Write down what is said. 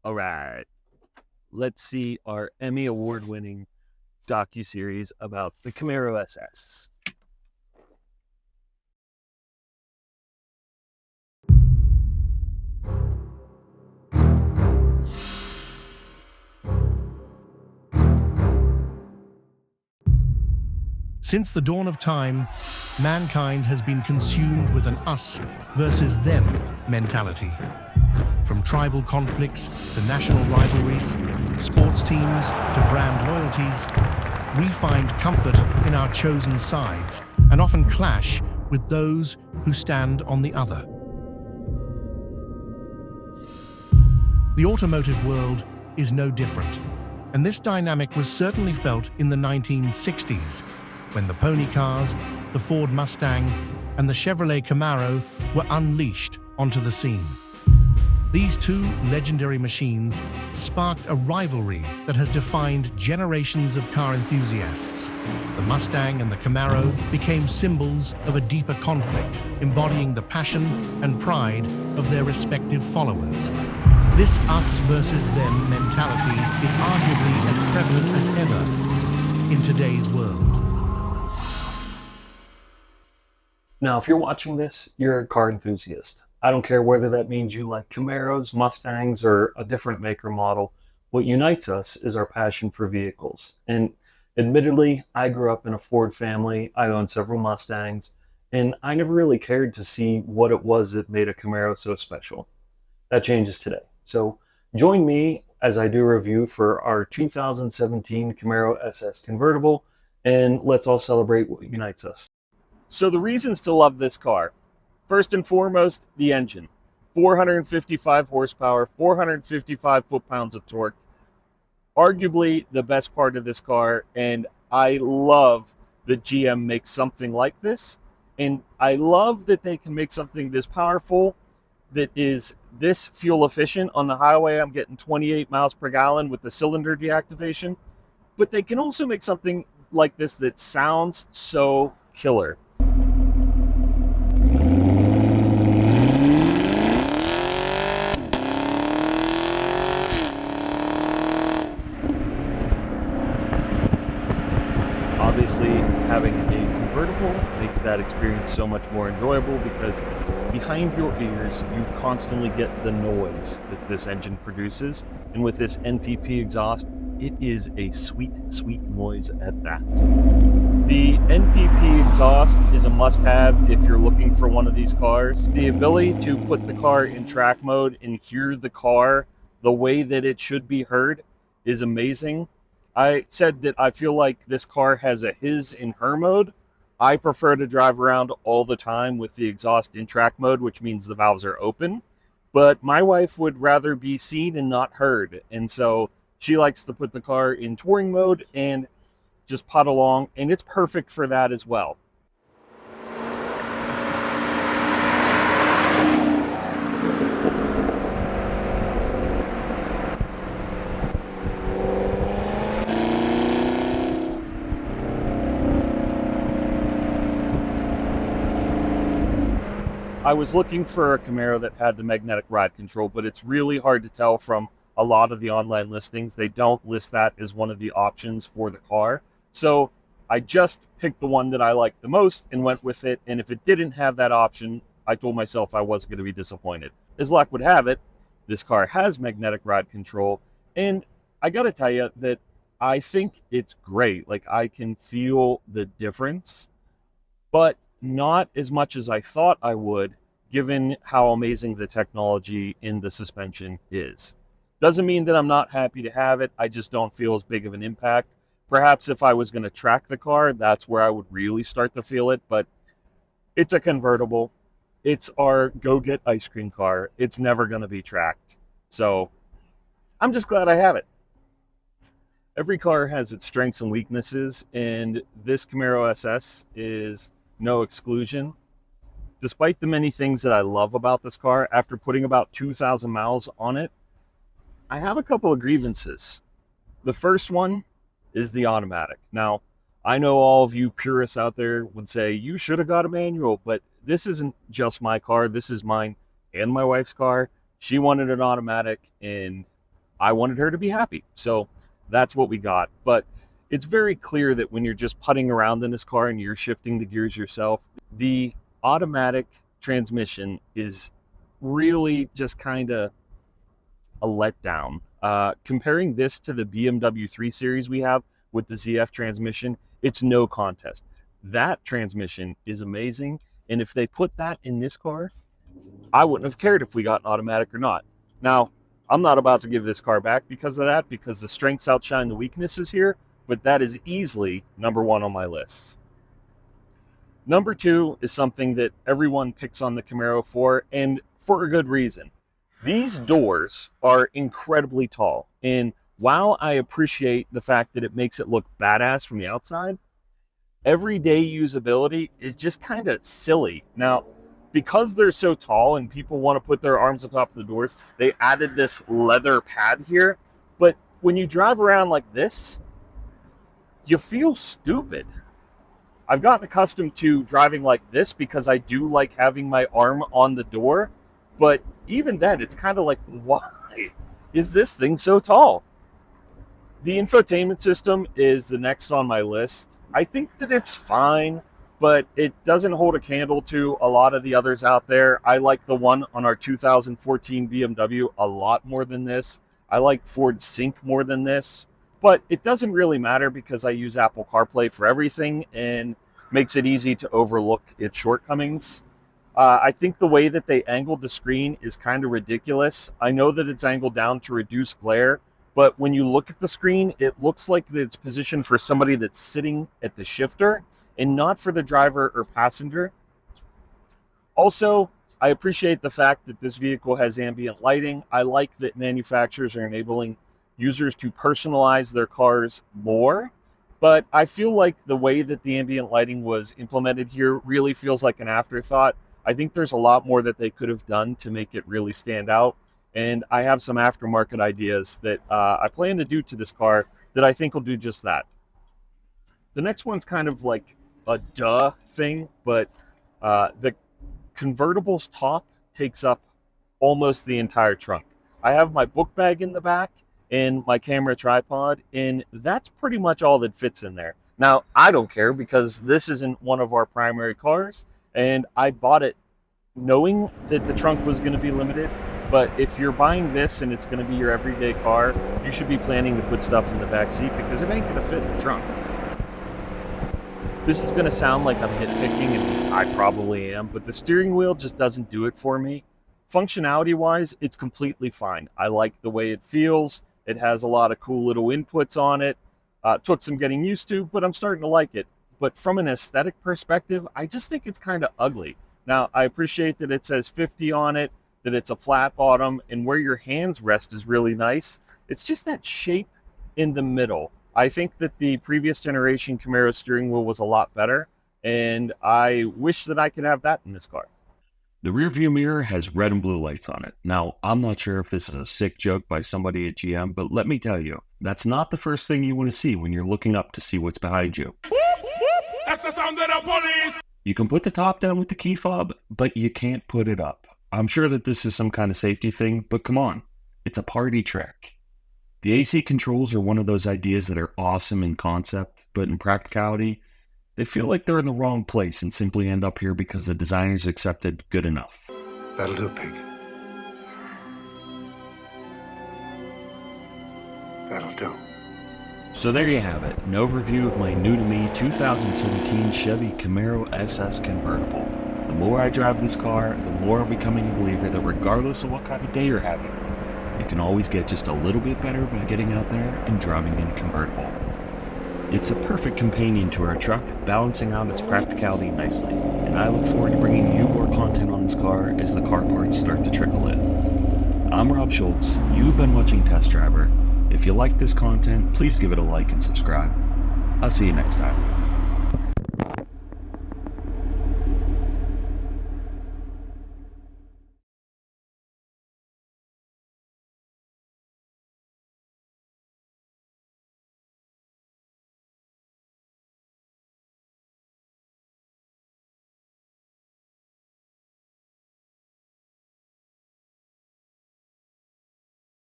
All right, let's see our Emmy award-winning docuseries about the Camaro SS. Since the dawn of time, mankind has been consumed with an us versus them mentality. From tribal conflicts to national rivalries, sports teams to brand loyalties, we find comfort in our chosen sides and often clash with those who stand on the other. The automotive world is no different, and this dynamic was certainly felt in the 1960s, when the pony cars, the Ford Mustang, and the Chevrolet Camaro were unleashed onto the scene. These two legendary machines sparked a rivalry that has defined generations of car enthusiasts. The Mustang and the Camaro became symbols of a deeper conflict, embodying the passion and pride of their respective followers. This us versus them mentality is arguably as prevalent as ever in today's world. Now, if you're watching this, you're a car enthusiast. I don't care whether that means you like Camaros, Mustangs, or a different maker model. What unites us is our passion for vehicles. And admittedly, I grew up in a Ford family. I own several Mustangs, and I never really cared to see what it was that made a Camaro so special. That changes today. So join me as I do a review for our 2017 Camaro SS Convertible, and let's all celebrate what unites us. So the reasons to love this car: first and foremost, the engine. 455 horsepower, 455 foot-pounds of torque. Arguably the best part of this car, and I love that GM makes something like this. And I love that they can make something this powerful, that is this fuel efficient. On the highway, I'm getting 28 miles per gallon with the cylinder deactivation. But they can also make something like this that sounds so killer. Obviously, having a convertible makes that experience so much more enjoyable because behind your ears, you constantly get the noise that this engine produces. And with this NPP exhaust, it is a sweet, sweet noise at that. The NPP exhaust is a must-have if you're looking for one of these cars. The ability to put the car in track mode and hear the car the way that it should be heard is amazing. I said that I feel like this car has a his and her mode. I prefer to drive around all the time with the exhaust in track mode, which means the valves are open. But my wife would rather be seen and not heard. And so she likes to put the car in touring mode and just putt along. And it's perfect for that as well. I was looking for a Camaro that had the magnetic ride control, but it's really hard to tell from a lot of the online listings. They don't list that as one of the options for the car. So I just picked the one that I liked the most and went with it. And if it didn't have that option, I told myself I wasn't going to be disappointed. As luck would have it, this car has magnetic ride control. And I got to tell you that I think it's great. Like, I can feel the difference, but not as much as I thought I would, given how amazing the technology in the suspension is. Doesn't mean that I'm not happy to have it. I just don't feel as big of an impact. Perhaps if I was going to track the car, that's where I would really start to feel it, but it's a convertible. It's our go-get ice cream car. It's never going to be tracked. So I'm just glad I have it. Every car has its strengths and weaknesses, and this Camaro SS is no exclusion. Despite the many things that I love about this car, after putting about 2,000 miles on it, I have a couple of grievances. The first one is the automatic. Now, I know all of you purists out there would say, you should have got a manual, but this isn't just my car. This is mine and my wife's car. She wanted an automatic, and I wanted her to be happy. So that's what we got. But it's very clear that when you're just putting around in this car and you're shifting the gears yourself, the automatic transmission is really just kind of a letdown. Comparing this to the BMW 3 Series we have with the ZF transmission, it's no contest. That transmission is amazing, and if they put that in this car, I wouldn't have cared if we got an automatic or not. Now, I'm not about to give this car back because of that, because the strengths outshine the weaknesses here, but that is easily number one on my list. Number two is something that everyone picks on the Camaro for, and for a good reason. These doors are incredibly tall, and while I appreciate the fact that it makes it look badass from the outside, everyday usability is just kind of silly. Now, because they're so tall and people want to put their arms on top of the doors, they added this leather pad here, but when you drive around like this, you feel stupid. I've gotten accustomed to driving like this because I do like having my arm on the door, but even then, it's kind of like, why is this thing so tall? The infotainment system is the next on my list. I think that it's fine, but it doesn't hold a candle to a lot of the others out there. I like the one on our 2014 BMW a lot more than this. I like Ford Sync more than this, but it doesn't really matter because I use Apple CarPlay for everything and makes it easy to overlook its shortcomings. I think the way that they angled the screen is kind of ridiculous. I know that it's angled down to reduce glare, but when you look at the screen, it looks like it's positioned for somebody that's sitting at the shifter and not for the driver or passenger. Also, I appreciate the fact that this vehicle has ambient lighting. I like that manufacturers are enabling users to personalize their cars more, but I feel like the way that the ambient lighting was implemented here really feels like an afterthought. I think there's a lot more that they could have done to make it really stand out, and I have some aftermarket ideas that I plan to do to this car that I think will do just that. The next one's kind of like a duh thing, but the convertible's top takes up almost the entire trunk. I have my book bag in the back and my camera tripod, and that's pretty much all that fits in there. Now, I don't care because this isn't one of our primary cars, and I bought it knowing that the trunk was going to be limited. But if you're buying this and it's going to be your everyday car, you should be planning to put stuff in the back seat because it ain't going to fit in the trunk. This is going to sound like I'm nitpicking, and I probably am, but the steering wheel just doesn't do it for me. Functionality-wise, it's completely fine. I like the way it feels. It has a lot of cool little inputs on it. Took some getting used to, but I'm starting to like it. But from an aesthetic perspective, I just think it's kind of ugly. Now, I appreciate that it says 50 on it, that it's a flat bottom, and where your hands rest is really nice. It's just that shape in the middle. I think that the previous generation Camaro steering wheel was a lot better, and I wish that I could have that in this car. The rear view mirror has red and blue lights on it. Now, I'm not sure if this is a sick joke by somebody at GM, but let me tell you, that's not the first thing you want to see when you're looking up to see what's behind you. That's the sound of the police! You can put the top down with the key fob, but you can't put it up. I'm sure that this is some kind of safety thing, but come on, it's a party trick. The AC controls are one of those ideas that are awesome in concept, but in practicality, they feel like they're in the wrong place and simply end up here because the designers accepted good enough. That'll do, pig. That'll do. So there you have it, an overview of my new-to-me 2017 Chevy Camaro SS Convertible. The more I drive this car, the more I'm becoming a believer that regardless of what kind of day you're having, you can always get just a little bit better by getting out there and driving in a convertible. It's a perfect companion to our truck, balancing out its practicality nicely, and I look forward to bringing you more content on this car as the car parts start to trickle in. I'm Rob Schultz, you've been watching Test Driver. If you like this content, please give it a like and subscribe. I'll see you next time.